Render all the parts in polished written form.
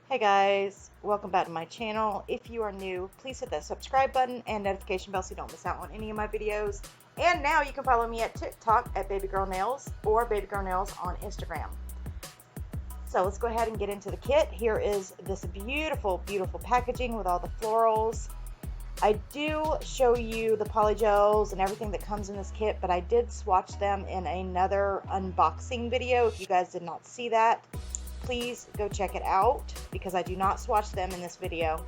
Hey guys, welcome back to my channel. If you are new, please hit that subscribe button and notification bell so you don't miss out on any of my videos. And now you can follow me at TikTok at Baby Girl Nails or Baby Girl Nails on Instagram. So let's go ahead and get into the kit. Here is this beautiful, beautiful packaging with all the florals. I do show you the polygels and everything that comes in this kit, but I did swatch them in another unboxing video. If you guys did not see that, please go check it out because I do not swatch them in this video.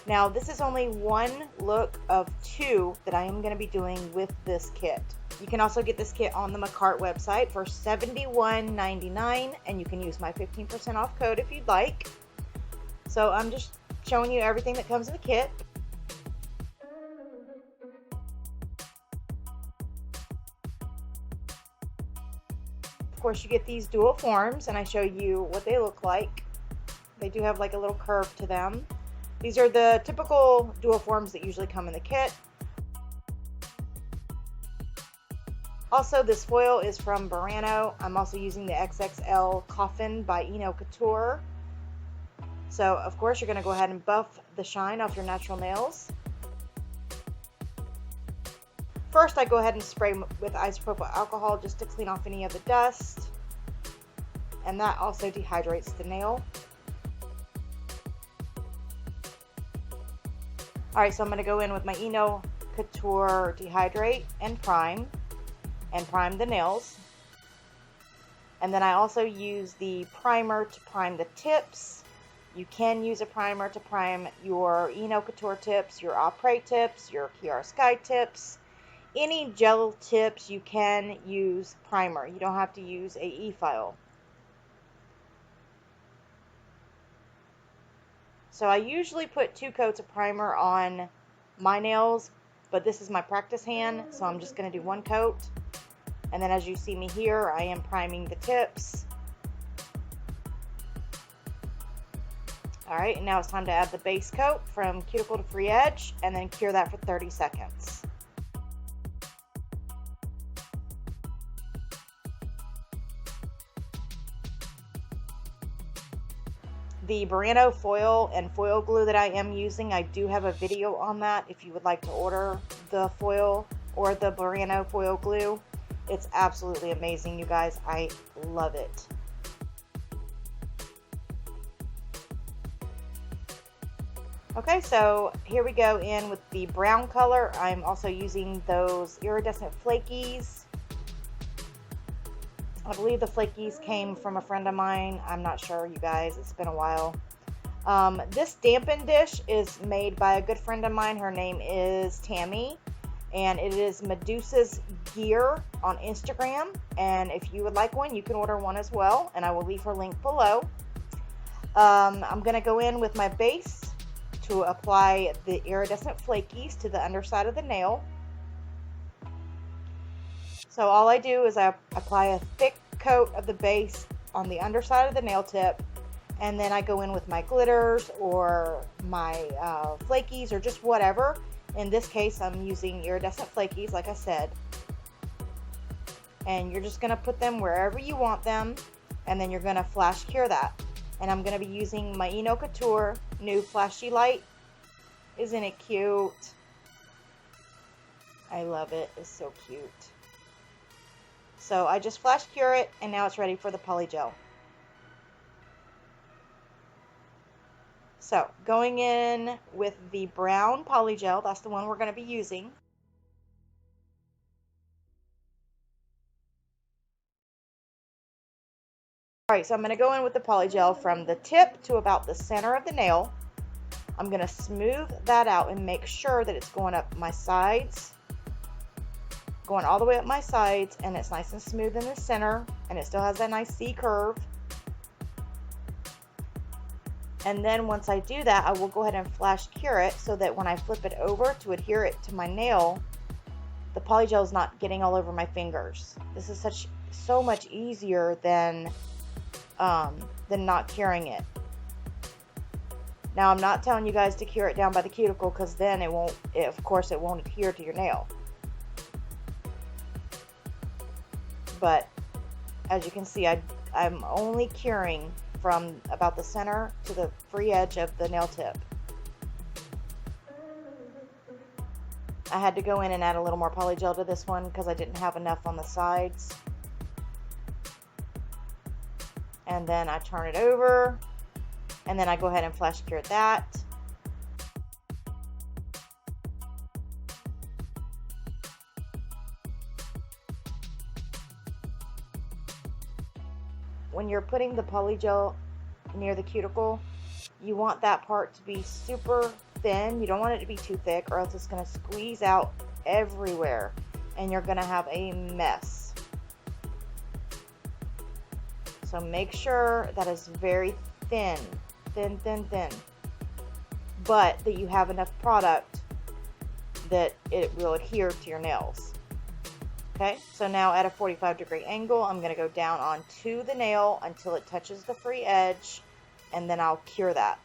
Now this is only one look of two that I am going to be doing with this kit. You can also get this kit on the Makartt website for $71.99 and you can use my 15% off code if you'd like. So I'm just showing you everything that comes in the kit. Of course, you get these dual forms and I show you what they look like. They do have like a little curve to them. These are the typical dual forms that usually come in the kit. Also, this foil is from Burano. I'm also using the XXL Coffin by Couture. So of course you're going to go ahead and buff the shine off your natural nails. First, I go ahead and spray with isopropyl alcohol just to clean off any of the dust, and that also dehydrates the nail. Alright, so I'm going to go in with my Couture Dehydrate and prime the nails. And then I also use the primer to prime the tips. You can use a primer to prime your Couture tips, your Après tips, your Kiara Sky tips. Any gel tips you can use primer. You don't have to use a e-file. So I usually put 2 coats of primer on my nails, but this is my practice hand, so I'm just going to do 1 coat. And then as you see me here, I am priming the tips. Alright, and now it's time to add the base coat from cuticle to free edge, and then cure that for 30 seconds. The Burano foil and foil glue that I am using, I do have a video on that if you would like to order the foil or the Burano foil glue. It's absolutely amazing, you guys. I love it. Okay, so here we go in with the brown color. I'm also using those iridescent flakies. I believe the flakies came from a friend of mine. I'm not sure, you guys. It's been a while. This dampen dish is made by a good friend of mine. Her name is Tammy. And it is Medusa's Gear on Instagram. And if you would like one, you can order one as well. And I will leave her link below. I'm going to go in with my base to apply the iridescent flakies to the underside of the nail. So all I do is I apply a thick coat of the base on the underside of the nail tip, and then I go in with my glitters or my flakies or just whatever. In this case, I'm using iridescent flakies, like I said. And you're just going to put them wherever you want them, and then you're going to flash cure that. And I'm going to be using my Couture new flashy light. Isn't it cute? I love it. It's so cute. So I just flash cure it, and now it's ready for the polygel. So going in with the brown polygel, that's the one we're going to be using. Alright, so I'm going to go in with the polygel from the tip to about the center of the nail. I'm going to smooth that out and make sure that it's going up my sides. Going all the way up my sides, and it's nice and smooth in the center, and it still has that nice C curve. And then once I do that, I will go ahead and flash cure it so that when I flip it over to adhere it to my nail, the polygel is not getting all over my fingers. This is so much easier than not curing it. Now I'm not telling you guys to cure it down by the cuticle, because then of course it won't adhere to your nail. But as you can see, I'm only curing from about the center to the free edge of the nail tip. I had to go in and add a little more polygel to this one because I didn't have enough on the sides. And then I turn it over, and then I go ahead and flash cure that. When you're putting the polygel near the cuticle, you want that part to be super thin. You don't want it to be too thick, or else it's going to squeeze out everywhere and you're going to have a mess. So make sure that is very thin, but that you have enough product that it will adhere to your nails. Okay, so now at a 45-degree angle, I'm going to go down onto the nail until it touches the free edge, and then I'll cure that.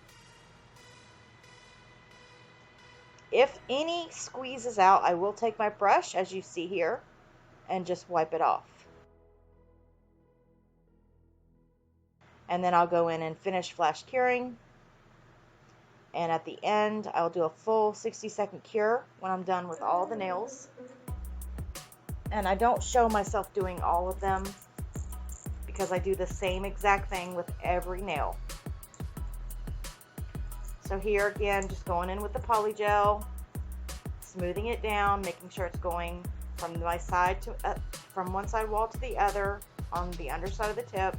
If any squeezes out, I will take my brush, as you see here, and just wipe it off. And then I'll go in and finish flash curing. And at the end, I'll do a full 60-second cure when I'm done with all the nails. And I don't show myself doing all of them because I do the same exact thing with every nail. So here again, just going in with the polygel, smoothing it down, making sure it's going from my side to from one side wall to the other on the underside of the tip,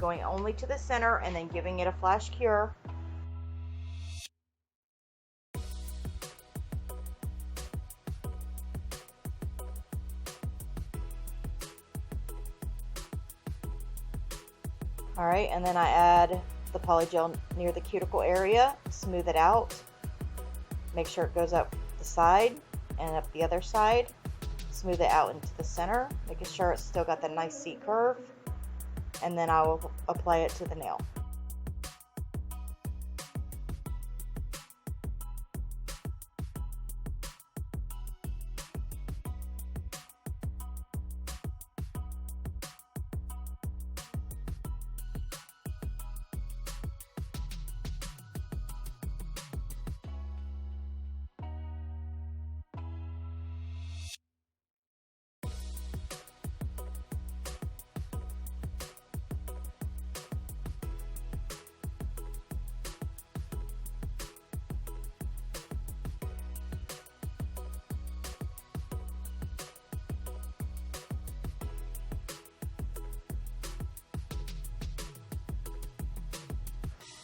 going only to the center, and then giving it a flash cure. Alright, and then I add the polygel near the cuticle area, smooth it out, make sure it goes up the side and up the other side, smooth it out into the center, making sure it's still got the nice C curve, and then I will apply it to the nail.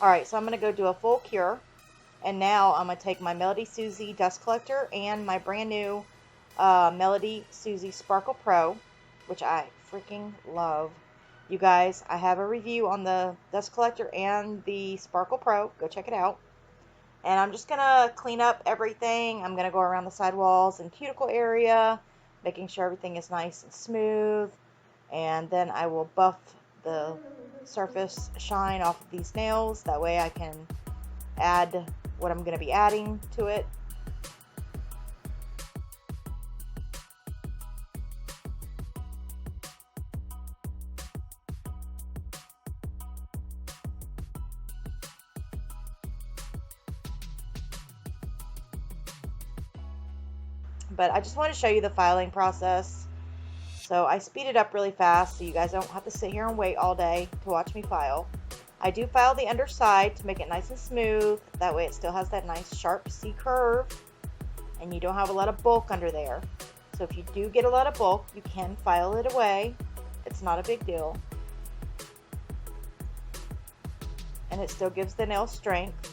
Alright, so I'm going to go do a full cure, and now I'm going to take my Melody Susie dust collector and my brand new Melody Susie Sparkle Pro, which I freaking love. You guys, I have a review on the dust collector and the Sparkle Pro. Go check it out. And I'm just going to clean up everything. I'm going to go around the sidewalls and cuticle area, making sure everything is nice and smooth. And then I will buff the surface shine off of these nails. That way I can add what I'm going to be adding to it. But I just want to show you the filing process. So I speed it up really fast so you guys don't have to sit here and wait all day to watch me file. I do file the underside to make it nice and smooth. That way it still has that nice sharp C curve and you don't have a lot of bulk under there. So if you do get a lot of bulk, you can file it away. It's not a big deal. And it still gives the nail strength.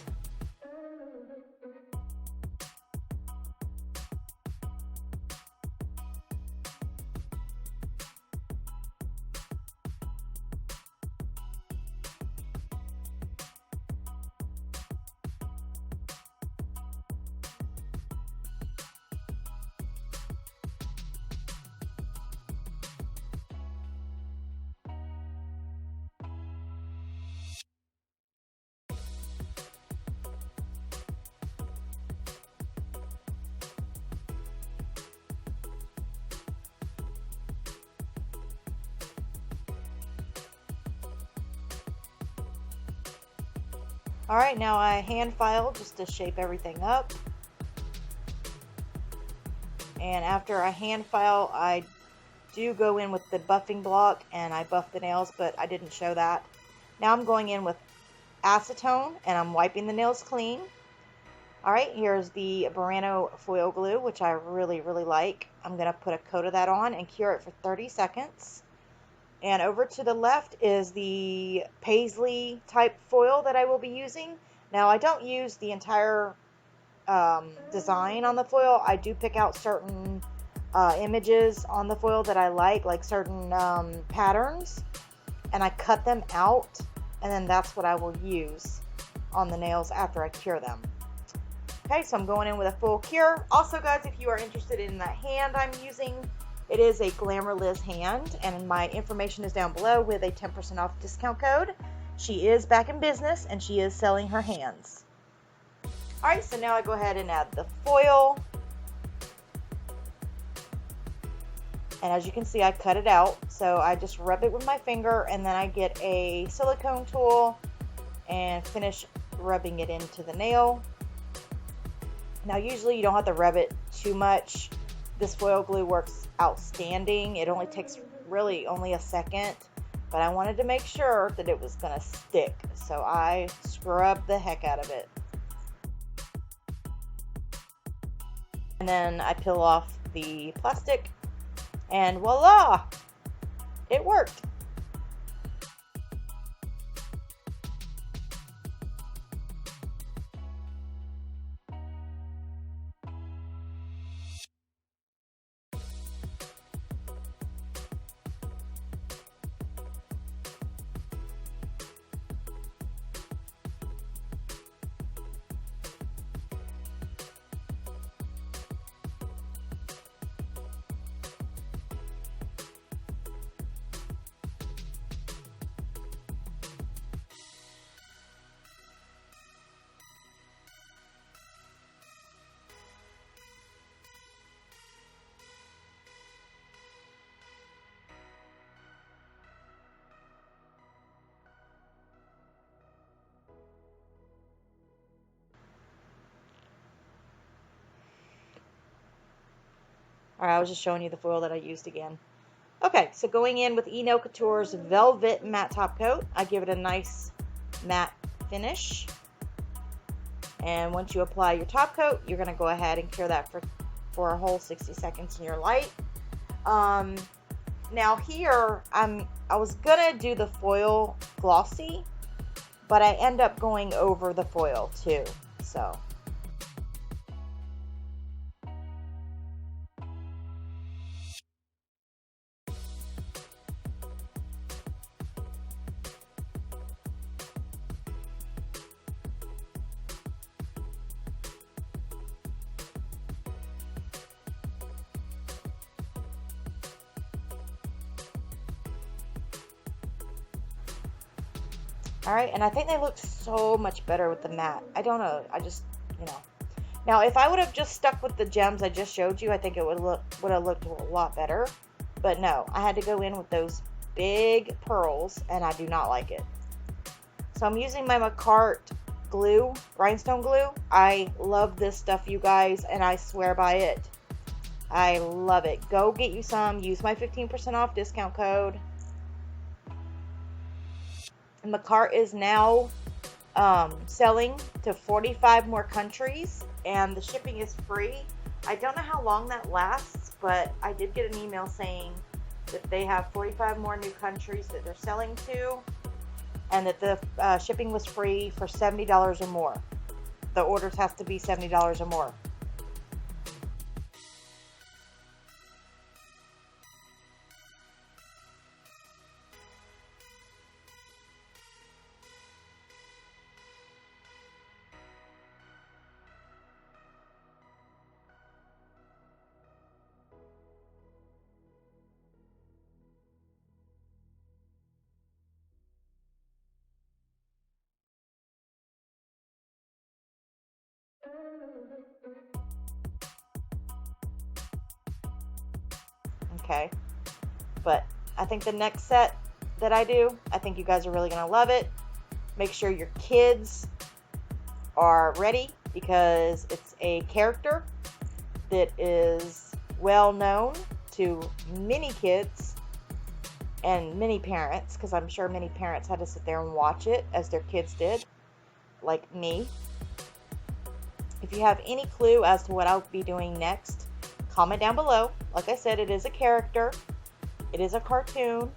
Alright, now I hand file just to shape everything up. And after I hand file, I do go in with the buffing block and I buff the nails, but I didn't show that. Now I'm going in with acetone and I'm wiping the nails clean. Alright, here's the Burano foil glue, which I really like. I'm going to put a coat of that on and cure it for 30 seconds. And over to the left is the paisley type foil that I will be using. Now I don't use the entire design on the foil. I do pick out certain images on the foil that I like certain patterns, and I cut them out, and then that's what I will use on the nails after I cure them. Okay, so I'm going in with a full cure. Also, guys, if you are interested in that hand I'm using, it is a Glamour Liz hand, and my information is down below with a 10% off discount code. She is back in business, and she is selling her hands. Alright, so now I go ahead and add the foil. And as you can see, I cut it out. So I just rub it with my finger, and then I get a silicone tool and finish rubbing it into the nail. Now, usually you don't have to rub it too much. This foil glue works outstanding. It only takes really only a second, but I wanted to make sure that it was going to stick. So I scrub the heck out of it. And then I peel off the plastic, and voila! It worked. Alright, I was just showing you the foil that I used again. Okay, so going in with Eno Couture's Velvet Matte Top Coat, I give it a nice matte finish. And once you apply your top coat, you're going to go ahead and cure that for a whole 60 seconds in your light. Now here, I was going to do the foil glossy, but I end up going over the foil too, so... Alright, and I think they look so much better with the matte. I don't know, I just, you know. Now, if I would have just stuck with the gems I just showed you, I think it would have looked a lot better. But no, I had to go in with those big pearls, and I do not like it. So I'm using my Makartt glue, rhinestone glue. I love this stuff, you guys, and I swear by it. I love it. Go get you some. Use my 15% off discount code. Makartt is now selling to 45 more countries, and the shipping is free. I don't know how long that lasts, but I did get an email saying that they have 45 more new countries that they're selling to, and that the shipping was free for $70 or more. The orders have to be $70 or more. Okay, but I think the next set that I do, I think you guys are really going to love it. Make sure your kids are ready because it's a character that is well known to many kids and many parents, because I'm sure many parents had to sit there and watch it as their kids did, like me. If you have any clue as to what I'll be doing next, comment down below. Like I said, it is a character. It is a cartoon.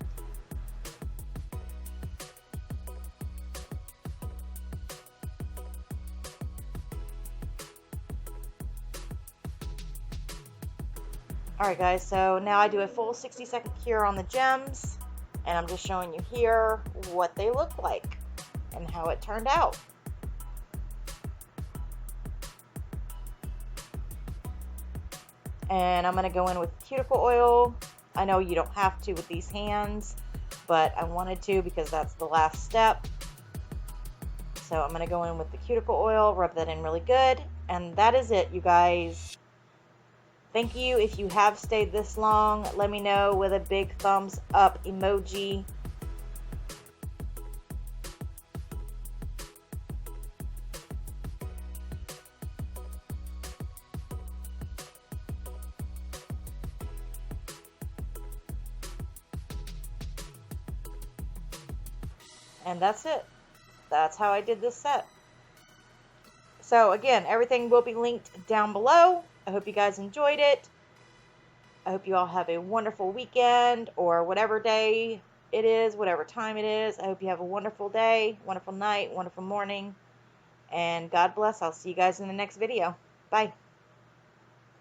Alright guys, so now I do a full 60-second cure on the gems, and I'm just showing you here what they look like and how it turned out. And I'm going to go in with cuticle oil. I know you don't have to with these hands, but I wanted to because that's the last step. So I'm going to go in with the cuticle oil, rub that in really good, and that is it, you guys. Thank you. If you have stayed this long, let me know with a big thumbs up emoji. And that's it. That's how I did this set. So again, everything will be linked down below. I hope you guys enjoyed it. I hope you all have a wonderful weekend, or whatever day it is, whatever time it is. I hope you have a wonderful day, wonderful night, wonderful morning, and God bless. I'll see you guys in the next video. Bye.